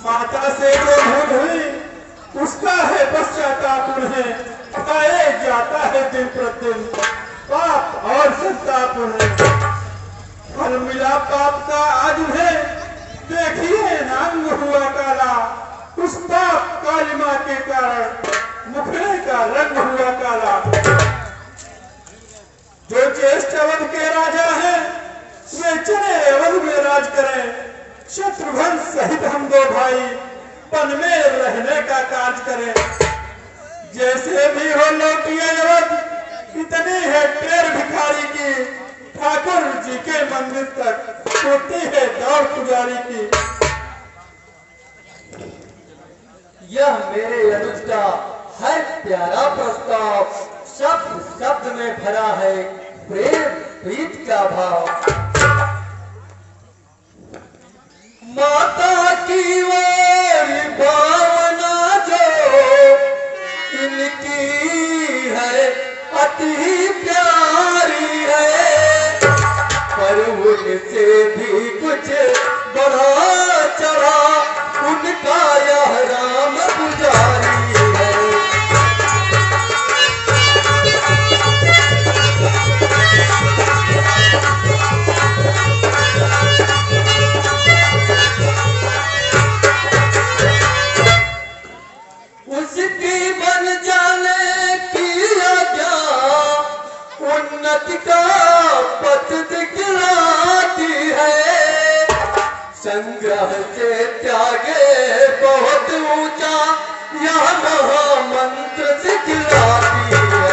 माता से जो भूल हुई उसका है पश्चाताप उन्हें, पकाए जाता है दिन प्रतिदिन पाप और संताप उन्हें। फल मिला पाप का आज उन्हें, देखिए रंग हुआ काला, उस पाप कालिमा के कारण मुखड़े का रंग हुआ काला। जो ज्येष्ठ अवध के राजा हैं वे चले अवध में राज करें, शत्रुघ्न सहित हम दो भाई वन में रहने का कार्य करें। जैसे भी हो लौटिए अवध, इतनी है टेर भिखारी की, ठाकुर जी के मंदिर तक होती है दौड़ पुजारी की। यह मेरे अनुज का है प्यारा प्रस्ताव, शब्द शब्द में भरा है प्रेम प्रीत का भाव। माता की ओर भावना जो इनकी है अति प्यारी है, पर उनसे भी कुछ बढ़ा चढ़ा उनका यह राम पुजारी है। उसकी बन जाने की आज्ञा उन्नति का पथ दिखलाती है, संग्रह से त्यागे बहुत ऊंचा यह महामंत्र दिखलाती है।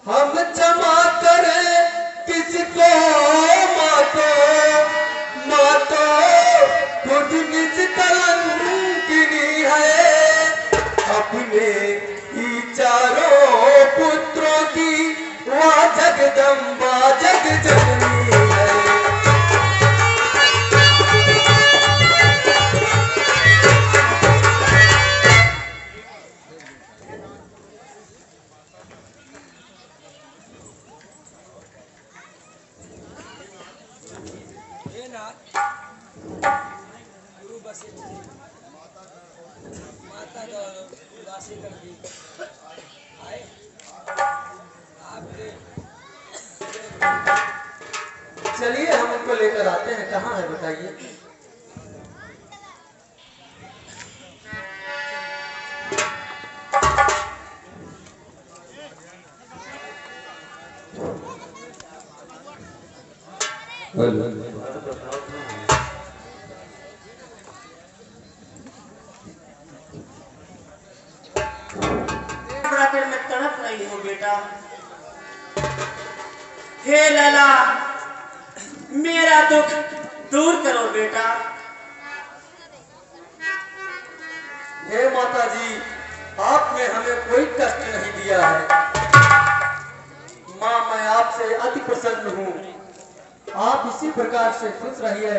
हम क्षमा करें किसको मातो खुद निज कलंकिनी है, अपने ही चारों पुत्रों की वह जगदम्बा जग जननी है। चलिए हम उनको लेकर आते हैं, कहाँ है बताइए। में तड़प रही हो बेटा। हे लला मेरा दुख दूर करो बेटा। हे माता जी, आपने हमें कोई कष्ट नहीं दिया है। माँ मैं आपसे अति प्रसन्न हूँ, आप इसी प्रकार से खुश रहिए।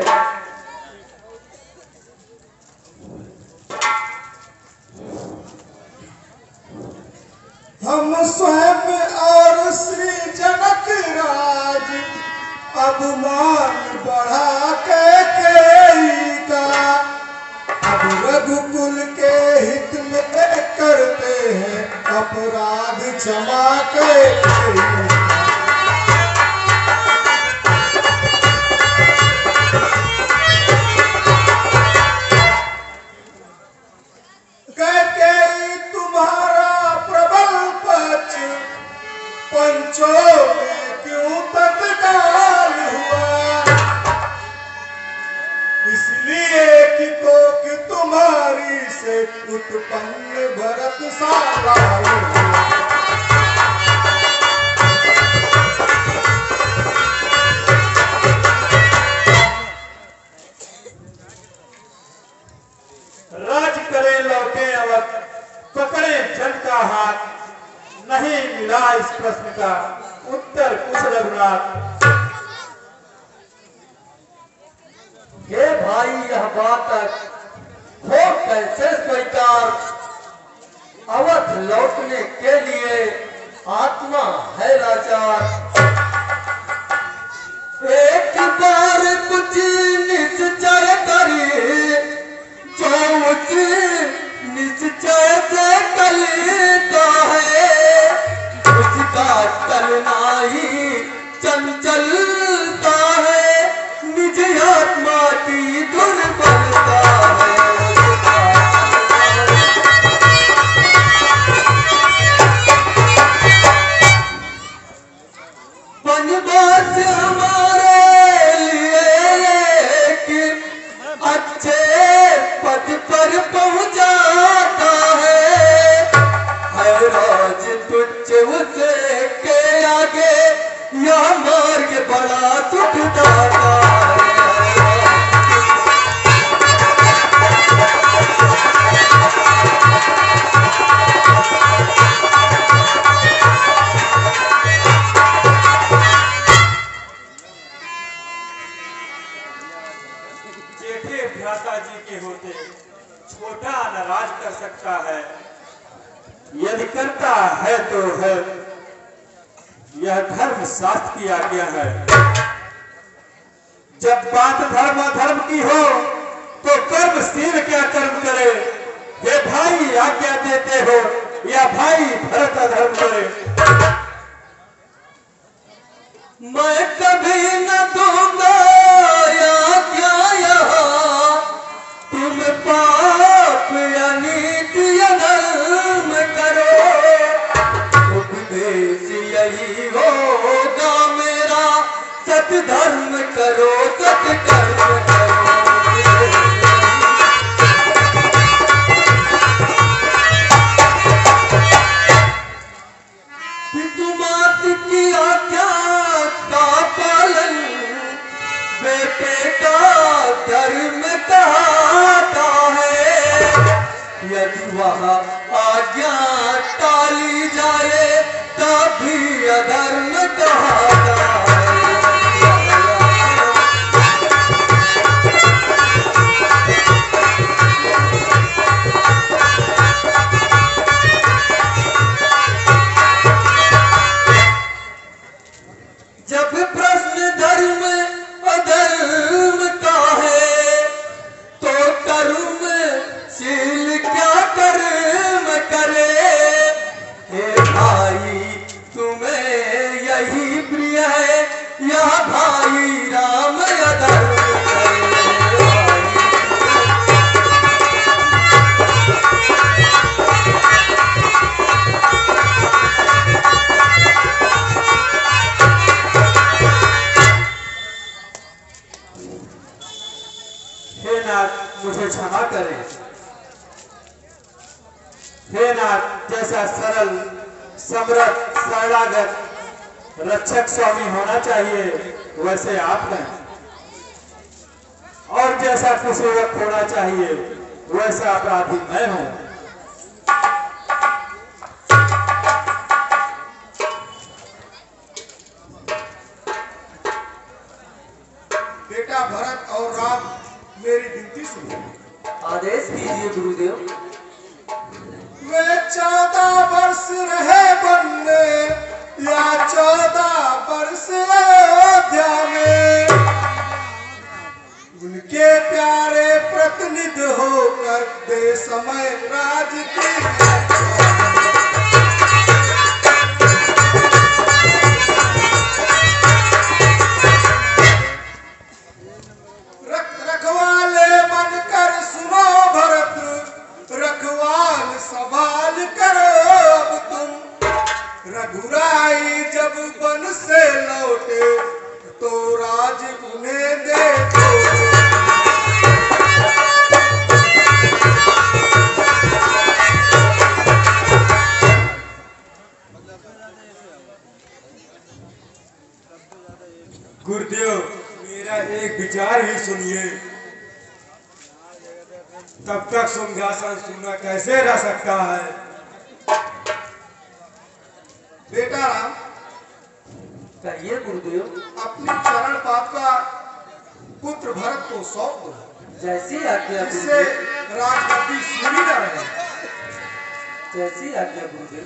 हम स्वयं और श्री जनक राज अब मान बढ़ा के केई का, अब रघुकुल के हित में करते हैं अपराध क्षमा के केई का। तुम्हारा प्रबल पक्ष पंचों में क्यों तत्काल हुआ, इसलिए कि कोक तुम्हारी से उत्पन्न भरत साला। राज करे लौटे अवध, पकड़े जन का हाथ, नहीं मिला इस प्रश्न का उत्तर कुछ रघुनाथ। हे भाई यह बात हो कैसे स्वीकार, अवध लौटने के लिए आत्मा है लाचार। एक बार कुछ निश्चय करिए, जो उस निश्चय से टलता है, उसका टलना ही चंचलता है, निज आत्मा की दुर्बलता है। वनवास हमारे लिए एक अच्छे पद पर पहुंचाता है, राज तुच्छ उसे के आगे यह मार्ग बड़ा दुखदाता है। जेठे भ्राता जी के होते छोटा नाराज कर सकता है, यदि करता है तो है, यह धर्म शास्त्र की आज्ञा है। जब बात धर्म अधर्म की हो तो कर्मशील क्या कर्म करे, हे भाई आज्ञा देते हो या भाई भरत अधर्म करे। मैं कभी न दूंगा आज्ञा यहाँ, तुम पाप या नीति या धर्म करो, उपदेश यही होगा मेरा, सत धर्म करो सत कर्म करो। पितुमात की आज्ञा का पालन बेटे का धर्म कहता है, यदि वह आज्ञा टाली जाए तभी अधर्म कहता है। जब प्रश्न धर्म अधर्म का है तो कर्म शील क्या कर्म करे, हे भाई तुम्हें यही प्रिय है या भाई राम अधर्म करे। हे नाथ मुझे क्षमा करें, हे नाथ जैसा सरल समर्थ शरणागत रक्षक स्वामी होना चाहिए वैसे आप हैं, और जैसा कुसेवक होना चाहिए वैसा अपराधी मैं हूं। बेटा भरत और राम मेरी विनती सुनो। आदेश कीजिए गुरुदेव। वे 14 वर्ष रहे वन में या 14 वर्ष अयोध्या में, उनके प्यारे प्रतिनिधि होकर दे समय राज की। रखवाले बनकर सुनो भरत, रखवाल संभाल करो अब तुम। रघुराई जब वन से लौटे तो राज उन्हें दे दो। गुरुदेव मेरा एक विचार ही सुनिए, तब तक सिंहासन सुनना कैसे रह सकता है। बेटा राम कहिए गुरुदेव। अपनी चरण पादुका पुत्र भरत को सौंप दो, जैसी आज्ञा जिससे गुरुदेव। राजगद्दी सूनी न रहे। जैसी आज्ञा गुरुदेव।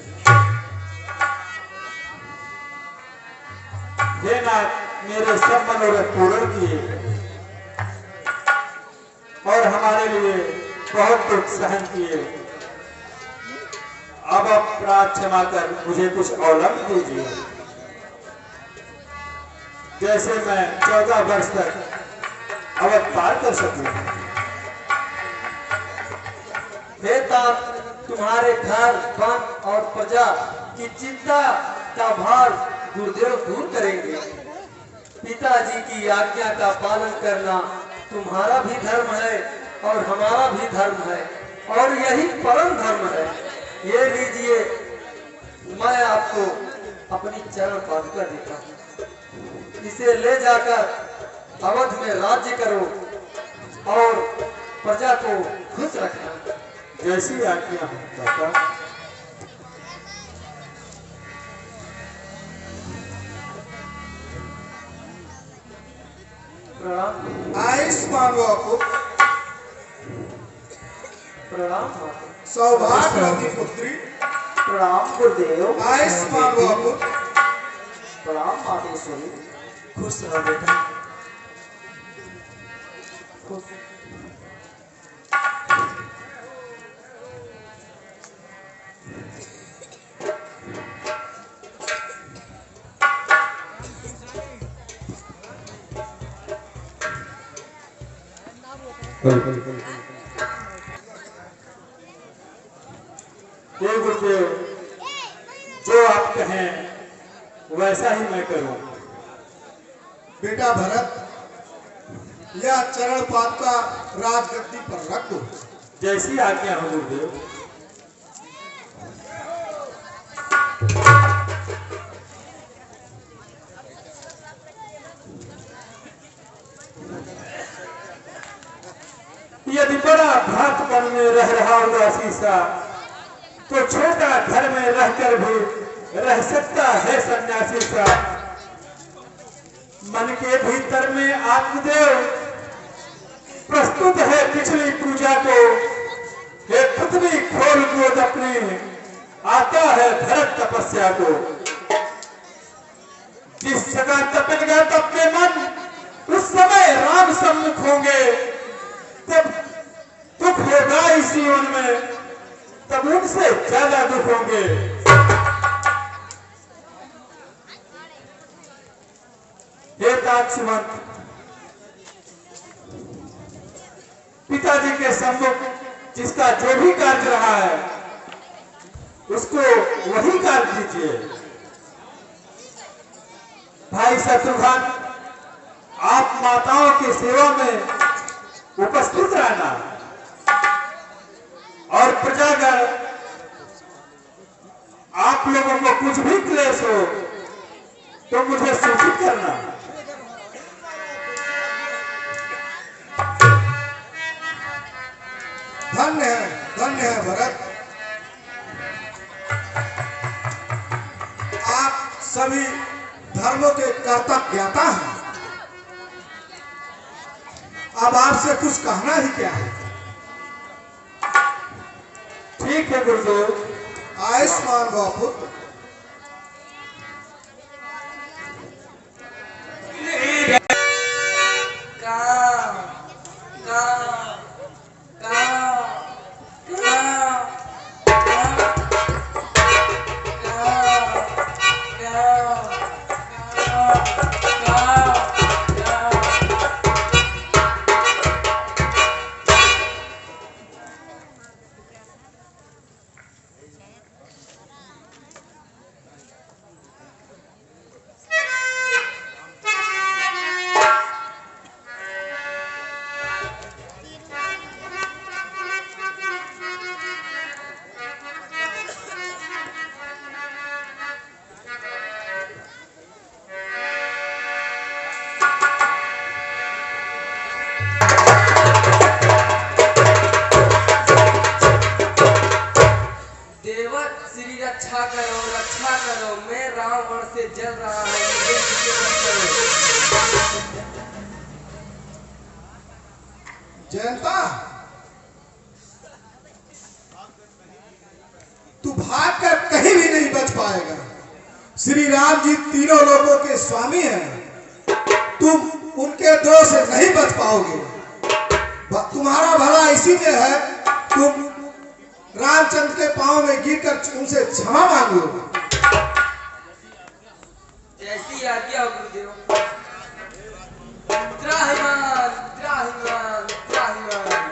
नाथ मेरे सब मनोरथ पूर्ण किए और हमारे लिए बहुत दुख सहन किए। अब अपराध क्षमा कर मुझे कुछ अवलंब दीजिए, जैसे मैं 14 वर्ष तक अवध पार कर सकूं। हे तात, तुम्हारे घर वन और प्रजा की चिंता का भार गुरुदेव दूर करेंगे। पिताजी की आज्ञा का पालन करना तुम्हारा भी धर्म है और हमारा भी धर्म है, और यही परम धर्म है। ये लीजिए, मैं आपको अपनी चरण पादुका देता हूँ। इसे ले जाकर अवध में राज्य करो और प्रजा को खुश रखना। जैसी आज्ञा हो दाता। प्रणाम। आयुष्मान पुत्र, प्रणाम माता। सौभाग्यवती पुत्री, प्रणाम गुरुदेव। आयुष्मान पुत्र, प्रणाम मातेश्वरी। खुश रहो बेटा। खुश। हे गुरुदेव, जो आप कहें वैसा ही मैं करूं। बेटा भरत, यह चरण पादुका राजगद्दी पर रख दो। जैसी आज्ञा हो गुरुदेव। यदि बड़ा भ्रातपन में रह रहा उदासी सा, तो छोटा घर में रहकर भी रह सकता है सन्यासी सा। मन के भीतर में आत्मदेव प्रस्तुत है पिछली पूजा को। हे पृथ्वी खोल गोद अपनी, आता है भरत तपस्या को। जिस जगह तपेगा तब के मन, उस समय राम सम्मुख होंगे। तब दुख होगा इस जीवन में, तब उनसे ज्यादा दुख होंगे। हे ताक्षमत, पिताजी के सम्मुख जिसका जो भी कार्य रहा है उसको वही कार्य दीजिए। भाई शत्रुघ्न, आप माताओं की सेवा में उपस्थित रहना और प्रजागण, आप लोगों को कुछ भी क्लेश हो तो मुझे सूचित करना। धन्य है भरत। आप सभी धर्मों के कर्ता ज्ञाता हैं। अब आपसे कुछ कहना ही क्या है। ठीक है गुरुदेव। आयुष्मान भव पुत्र। रक्षा करो, मैं रावण से जल रहा हूँ, मुझे करो। जयंता, तू भाग कर कहीं भी नहीं बच पाएगा। श्री राम जी तीनों लोगों के स्वामी हैं। तुम उनके द्रोह से नहीं बच पाओगे। तुम्हारा भला इसी में है, तुम रामचंद्र के पांव में गिरकर उनसे क्षमा मांग लो। जैसी आज्ञा गुरुदेव। त्राहिमाम त्राहिमाम त्राहिमाम।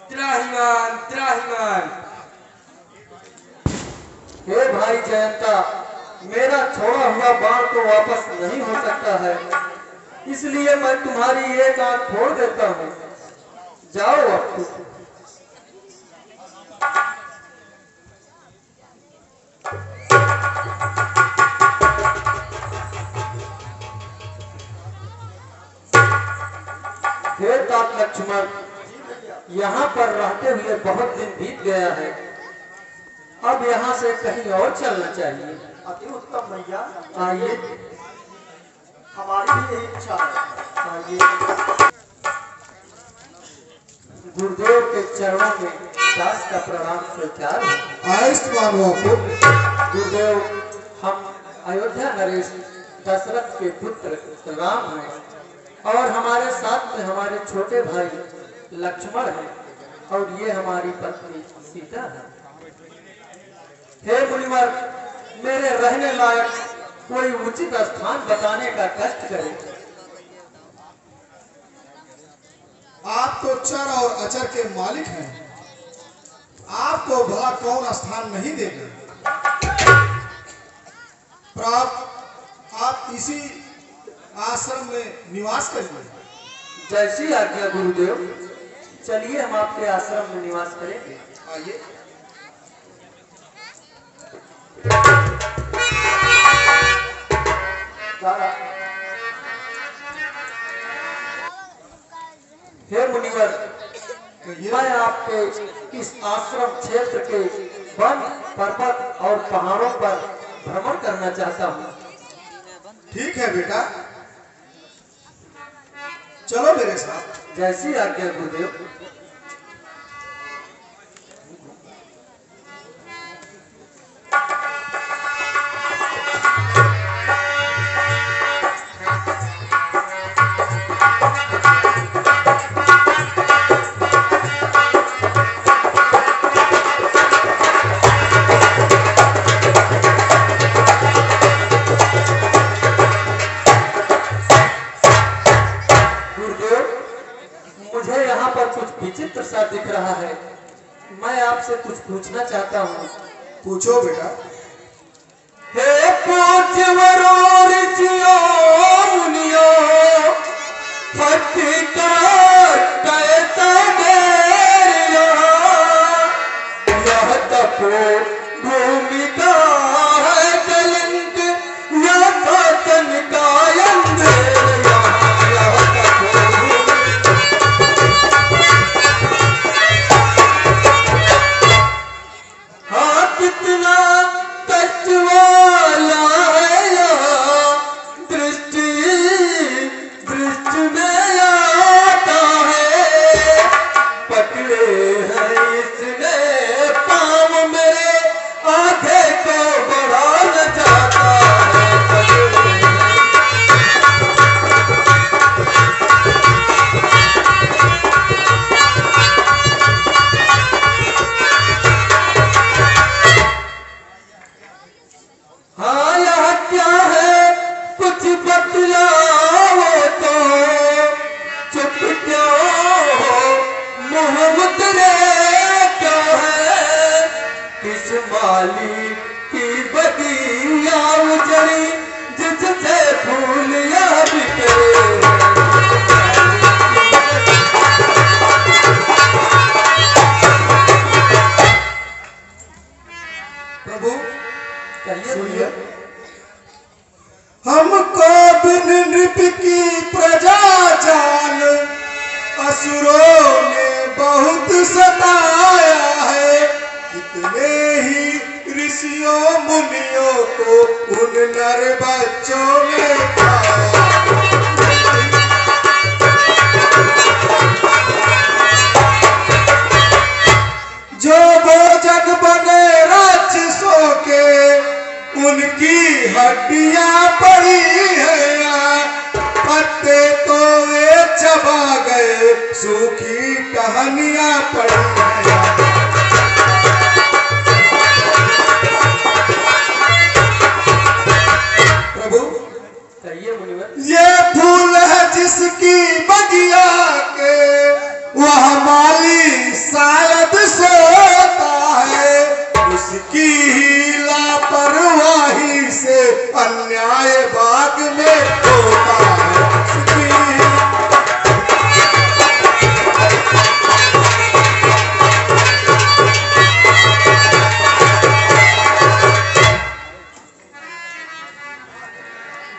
त्राहिमाम त्राहिमाम। हे भाई जयंता, मेरा छोड़ा हुआ बाण तो वापस नहीं हो सकता है, इसलिए मैं तुम्हारी एक आंख फोड़ देता हूँ। जाओ अब तुम। हे तात लक्ष्मण, यहाँ पर रहते हुए बहुत दिन बीत गया है, अब यहाँ से कहीं और चलना चाहिए। अति उत्तम भैया, आइए हमारी भी यही इच्छा है। आइए। गुरुदेव के चरणों में दास का प्रणाम स्वीकार है। आयुष्मान हुआ पुत्र। गुरुदेव, हम अयोध्या नरेश दशरथ के पुत्र राम हैं और हमारे साथ में हमारे छोटे भाई लक्ष्मण है और ये हमारी पत्नी सीता है। हे मुनिवर, मेरे रहने लायक कोई उचित स्थान बताने का कष्ट करें। आप तो चर और अचर के मालिक हैं, आपको भला कौन स्थान नहीं देगा। प्राप्त आप इसी आश्रम में निवास करिए। जैसी आज्ञा गुरुदेव। चलिए हम आपके आश्रम में निवास करेंगे। आइए। हे मुनिवर, मैं आपके इस आश्रम क्षेत्र के वन पर्वत और पहाड़ों पर भ्रमण करना चाहता हूँ। ठीक है बेटा, चलो मेरे साथ। जैसी आज्ञा गुरुदेव। विचित्र सा दिख रहा है, मैं आपसे कुछ पूछना चाहता हूँ। पूछो बेटा। हे पूछवरो ऋषियों मुनियों, फटका कैसा देर यह तपो भूमि का है कलंक, यह पतन का अंधेर। हमको बिन नृप की प्रजा जान असुरों ने बहुत सताया है, कितने ही ऋषियों मुनियों को उन नर बच्चों ने खाया। जो भोजन बने राक्षसों के, उनकी हड्डियां पड़ी है, पत्ते तो वे चबा गए, सूखी टहनियां पड़ी है। प्रभु कहिए मुनिवर। ये फूल है जिसकी बगिया के, वह माली शायद सोता है, उसकी ही लापरवाही से अन्याय बाग में होता है।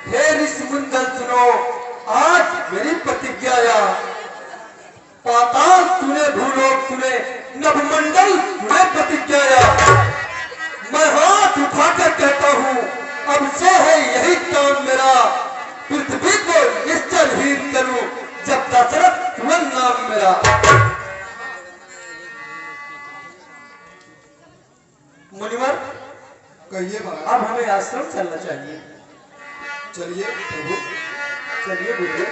हे ऋषिमुंडल सुनो, आज मेरी प्रतिज्ञा या पाताल सुने, भूलोक सुने, नभमंडल सुने प्रतिज्ञा या। मैं हाथ उठाकर कहता हूँ, अब से है यही काम मेरा, पृथ्वी को निश्चलहीन करूं, जब दशरथ सुमन नाम मेरा। मुनिवर, कहिए महाराज। अब हमें आश्रम चलना चाहिए। चलिए प्रभु। चलिए गुरुदेव।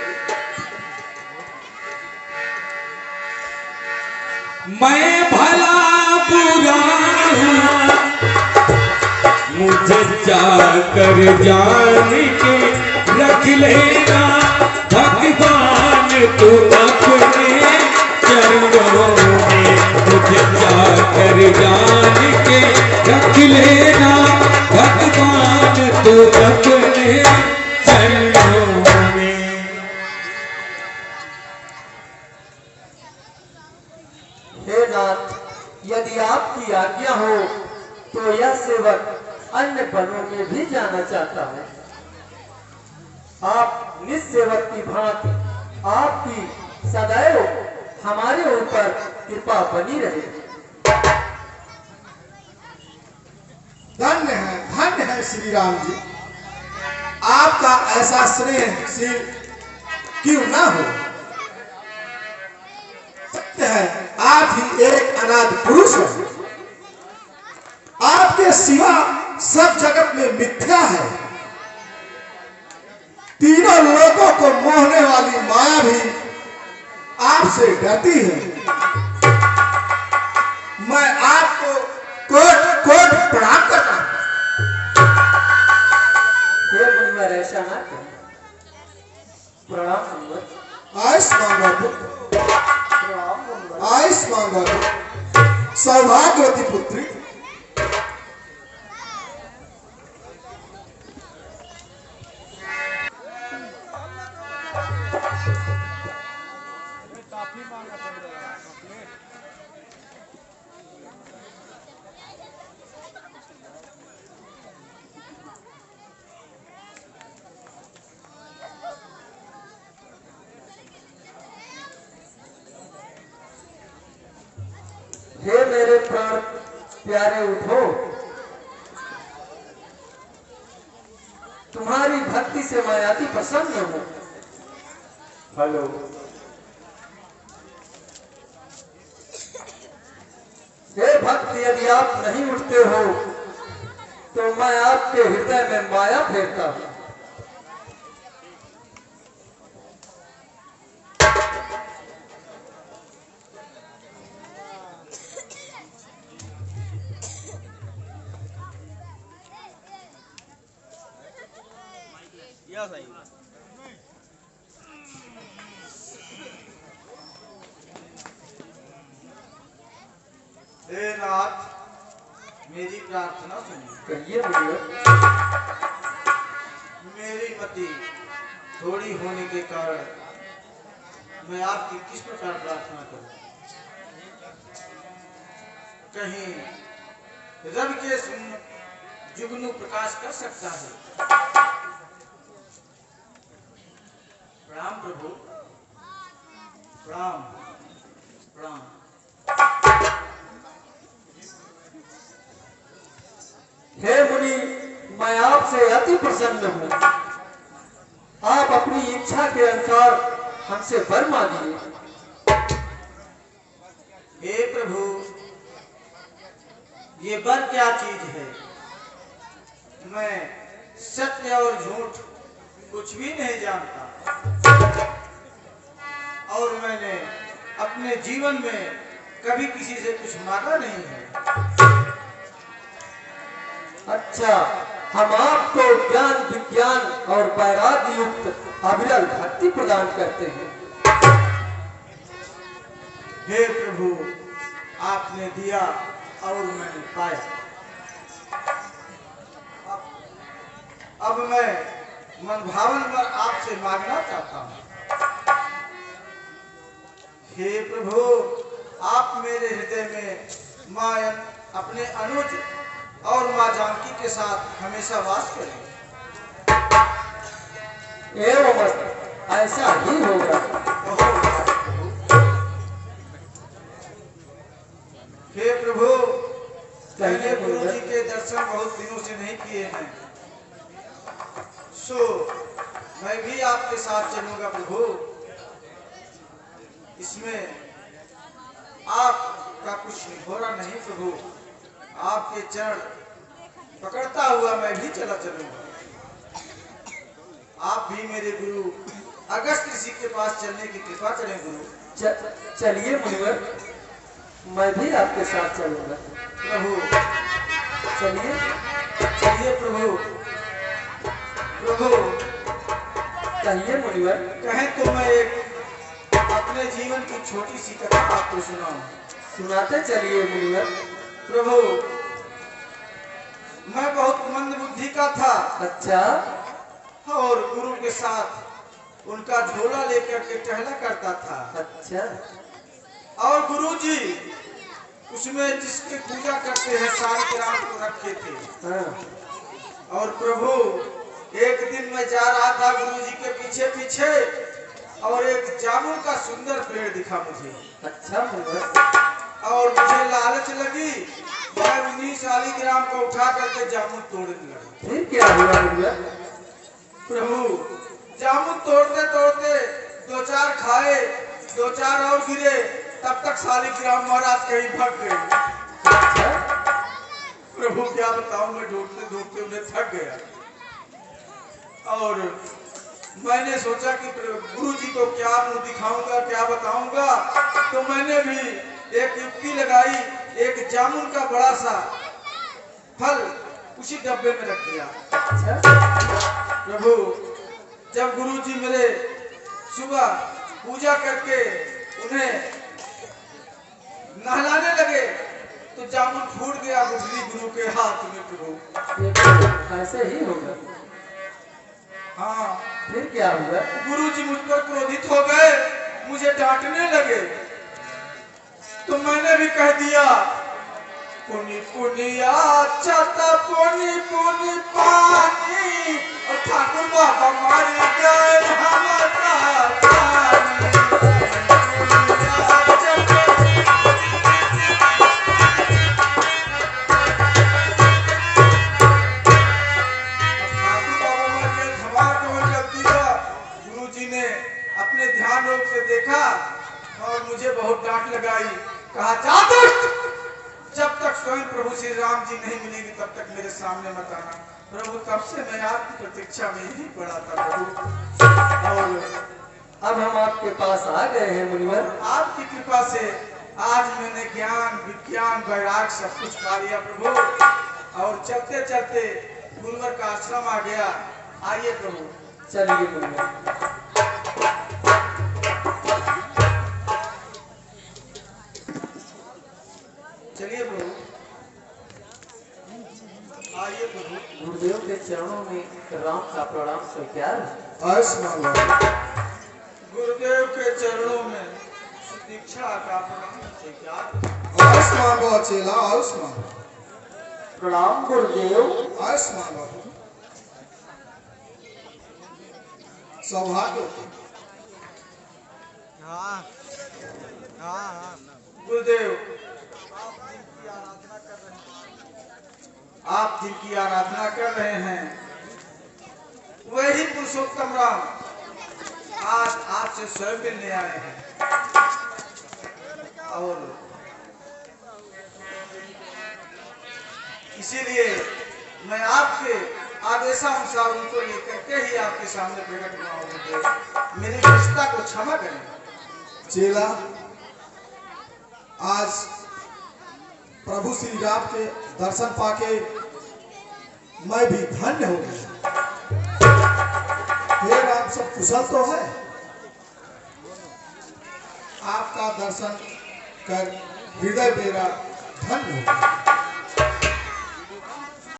मैं भला बुरा हूँ, मुझे जाकर जान के रख लेना भगवान तू अपने चरणों में, मुझे जाकर जान के रख लेना भगवान तू अपने चरणों में। हे नाथ, यदि आपकी आज्ञा हो तो यह सेवक अन्य वनों में भी जाना चाहता है। आप निस्सेवक की भांति आपकी सदैव हमारे ऊपर कृपा बनी रहे। धन्य है श्री राम जी, आपका ऐसा स्नेहशील क्यों ना हो। सत्य है, आप ही एक अनाथ पुरुष हैं, आपके सिवा सब जगत में मिथ्या है। तीनों लोगों को मोहने वाली माया भी आपसे डरती है। मैं आपको कोट कोट प्रणाम करता हूं। हे मुनिवर, ऐसा ना करें। प्रणाम मुनिवर। आयुष्मान बाबू, प्रणाम मुनिवर। आयुष्मान बाबू, सौभाग्यवती पुत्री। हे मेरे प्राण प्यारे, उठो। तुम्हारी भक्ति से मैं अति प्रसन्न हूं। हेलो। हे भक्त, यदि आप नहीं उठते हो तो मैं आपके हृदय में माया फेरता हूं। हे नाथ, मेरी प्रार्थना सुनिए। कहिए मुनिवर। मेरी मति थोड़ी होने के कारण मैं आपकी किस प्रकार प्रार्थना करूं? कहीं रवि के जुगनू प्रकाश कर सकता है। प्रणाम प्रभु, प्रणाम प्रणाम। हे मुनि, मैं आपसे अति प्रसन्न हूँ। आप अपनी इच्छा के अनुसार हमसे वर मांगिए। हे प्रभु, ये वर क्या चीज है? मैं सत्य और झूठ कुछ भी नहीं जानता, और मैंने अपने जीवन में कभी किसी से कुछ मांगा नहीं है। अच्छा, हम आपको ज्ञान, विज्ञान और वैराग्य युक्त अविरल भक्ति प्रदान करते हैं। हे प्रभु, आपने दिया और मैंने पाया। अब मैं मन भावन पर आपसे मांगना चाहता हूँ। हे प्रभु, आप मेरे हृदय में मां अपने अनुज और मां जानकी के साथ हमेशा वास करें। एवं ऐसा ही होगा। हे प्रभु, मैंने गुरु जी के दर्शन बहुत दिनों से नहीं किए हैं, सो मैं भी आपके साथ चलूंगा प्रभु। इसमें आपका कुछ निभोरा नहीं प्रभु। आपके चरण पकड़ता हुआ मैं भी चला चलूंगा। आप भी मेरे गुरु अगस्त ऋषि के पास चलने की कृपा करें गुरु। चलिए मुनिवर, मैं भी आपके साथ चलूंगा। प्रभु चलिए चलिए प्रभु। प्रभु कहिए मुनिवर। कहें तो मैं एक अपने जीवन की छोटी सी कथा आपको सुनाऊं। सुनाते चलिए मुनिवर। प्रभु, मैं बहुत मंद बुद्धि का था। अच्छा, और गुरु के साथ उनका झोला लेकर के टहला करता था। अच्छा। और गुरु जी उसमें जिसकी पूजा करते हैं शालिग्राम को रखे थे। हाँ। और प्रभु, एक दिन मैं जा रहा था गुरु जी के पीछे पीछे, और एक जामुन का सुंदर पेड़ दिखा मुझे। अच्छा मुनिवर। और मुझे लालच लगी, मैं 19 शालिग्राम को उठा करके जामुन तोड़ने लगा। फिर क्या हुआ मुनिवर? प्रभु, जामुन तोड़ते तोड़ते 2-4 खाए, 2-4 और गिरे, तब तक शालिग्राम महाराज कहीं भाग गए। अच्छा। प्रभु क्या बताऊं, मैं ढूंढते ढूंढते उन्हें थक गया। और मैंने सोचा कि गुरु जी को क्या मुंह दिखाऊंगा, क्या बताऊंगा। तो मैंने भी एक युक्ति लगाई, एक जामुन का बड़ा सा फल उसी डब्बे में रख दिया। प्रभु, जब गुरु जी मेरे सुबह पूजा करके उन्हें नहलाने लगे, तो जामुन फूट गया गुठली गुरु के हाथ में। प्रभु, ऐसे ही होगा। हाँ। फिर क्या हुआ? गुरु जी मुझ पर क्रोधित हो गए, मुझे डांटने लगे। तो मैंने भी कह दिया, पुनि पुनिया चाहता पुनि पुनि पानी, और ठाकुर बाबा मारी गए हमारा जानी। अपने ध्यान रूप से देखा और मुझे बहुत डांट लगाई। कहा, जा दुष्ट, जब तक स्वयं प्रभु श्री राम जी नहीं मिलेंगे तब तक मेरे सामने मत आना। प्रभु, तब से मैं आपकी प्रतीक्षा में ही पड़ा था प्रभु। और अब हम आपके पास आ गए हैं मुनिवर। आपकी कृपा से आज मैंने ज्ञान, विज्ञान, वैराग्य सब कुछ पा लिया प्रभु। और चलते चलते गुरुवर का आश्रम आ गया। आइए प्रभु। चलिए मुनिवर। चलिए प्रभु, आइए प्रभु। गुरुदेव के चरणों में राम का प्रणाम स्वीकार। आयुष्मान भव। गुरुदेव के चरणों में दीक्षा का प्रणाम स्वीकार। आयुष्मान भव चेला, आयुष्मान। प्रणाम गुरुदेव। आयुष्मान भव। सौभाग्य। गुरुदेव, आप जिनकी आराधना कर रहे हैं वही पुरुषोत्तम राम आज आपसे स्वयं मिलने आए हैं और इसीलिए मैं आपके आदेशानुसार उनको लेकर के ही आपके सामने प्रकट हुआ हूं। मेरी निष्ठा को क्षमा करें। चेला, आज प्रभु श्री राम के दर्शन पाके मैं भी धन्य हो गया। हे राम, सब कुशल तो है? आपका दर्शन कर हृदय मेरा धन्य हो गया।